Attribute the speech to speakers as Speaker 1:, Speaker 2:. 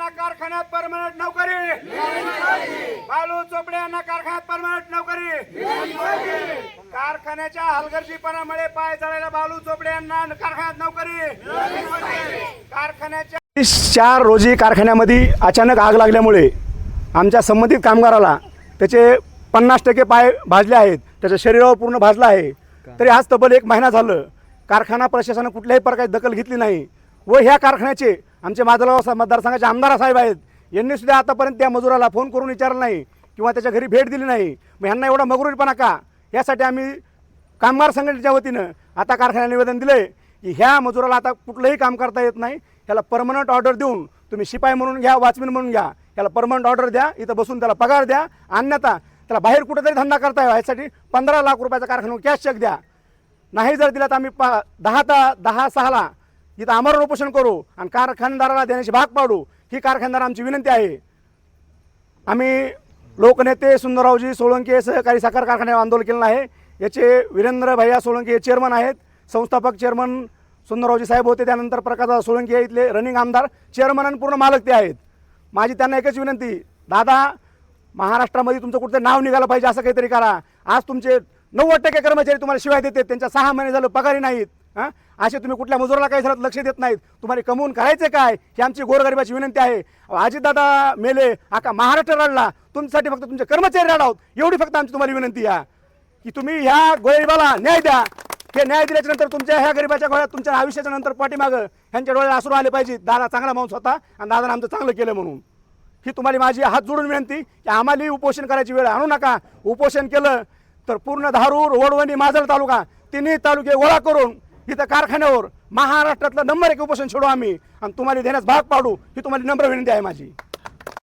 Speaker 1: यांना कारखान्यात परमनंट नोकरी, बालू चोपडे यांना कारखान्यात परमनंट नोकरी, कारखान्याच्या हलगर्जीपणामुळे पाय जळालेल्या बालू चोपडे यांना कारखान्यात नोकरी, कारखान्याच्या 4 रोजी कारखान्यामध्ये अचानक आग लागल्यामुळे आमच्या संबंधित कामगाराला त्याचे 50% पाय भाजले आहेत, त्याच्या शरीरावर पूर्ण भाजलं आहे. तरी आज तब्बल 1 महिना झालं कारखाना प्रशासनाने कुठल्याही प्रकारची दखल घेतली नाही. व ह्या कारखान्याचे आमचे माजलगाव मतदारसंघाचे आमदार साहेब आहेत, यांनी सुद्धा आतापर्यंत त्या मजुराला फोन करून विचारलं नाही किंवा त्याच्या घरी भेट दिली नाही. मग ह्यांना एवढा मगरूरपणा का? यासाठी आम्ही कामगार संघटनेच्या वतीनं आता कारखान्याला निवेदन दिलं आहे की ह्या मजुराला आता कुठलंही काम करता येत नाही, ह्याला परमनंट ऑर्डर देऊन तुम्ही शिपाई म्हणून घ्या, वॉचमॅन म्हणून घ्या, ह्याला परमनंट ऑर्डर द्या, इथं बसून त्याला पगार द्या, अन्यथा त्याला बाहेर कुठेतरी धंदा करता यावा यासाठी 15 लाख रुपयाचा कारखाना कॅश चेक द्या. नाही जर दिला तर आम्ही 10/6ला इथं आमरण उपोषण करू आणि कारखानदाराला देण्याची भाग पाडू, ही कारखानदार आमची विनंती आहे. आम्ही लोकनेते सुंदररावजी सोळंके सहकारी साखर कारखान्यावर आंदोलन केलं आहे. याचे वीरेंद्र भैया सोळंके हे चेअरमन आहेत, संस्थापक चेअरमन सुंदररावजी साहेब होते, त्यानंतर प्रकाशदादा सोळंके इथले रनिंग आमदार, चेअरमन आणि पूर्ण मालक ते आहेत. माझी त्यांना एकच विनंती, दादा महाराष्ट्रामध्ये तुमचं कुठचं नाव निघालं पाहिजे, असं काहीतरी करा. आज तुमचे 90% कर्मचारी तुम्हाला शिवाय देतात, त्यांच्या 6 महिने झालं पगारी नाहीत. असे तुम्ही कुठल्या मजुराला काही झालं लक्ष देत नाहीत. तुम्हाला कमवून करायचं काय, ही आमची गोरगरिबाची विनंती आहे. अजितदादा मेले, आका महाराष्ट्र रडला, तुमच्यासाठी फक्त तुमचे कर्मचारी रडावत, एवढी फक्त आमची तुम्हाला विनंती आहे की तुम्ही ह्या गरिबाला न्याय द्या. हे न्याय दिल्याच्या नंतर तुमच्या ह्या गरिबाच्या घोड्यात तुमच्या आयुष्याच्या नंतर पाठीमागं ह्यांच्या डोळ्याला अश्रू आले पाहिजे, दादा चांगला माणूस होता आणि दादाने आमचं चांगलं केलं म्हणून. ही तुम्हाला माझी हात जोडून विनंती की आम्हालाही उपोषण करायची वेळ आणू नका. उपोषण केलं तर पूर्ण धारूर, वडवणी, माजल तालुका 3ही तालुके गोळा करून इथं कारखान्यावर महाराष्ट्रातलं नंबर 1 उपोषण सोडू आम्ही आणि तुम्हाला देण्यास भाग पाडू, ही तुम्हाला नम्र विनंती आहे माझी.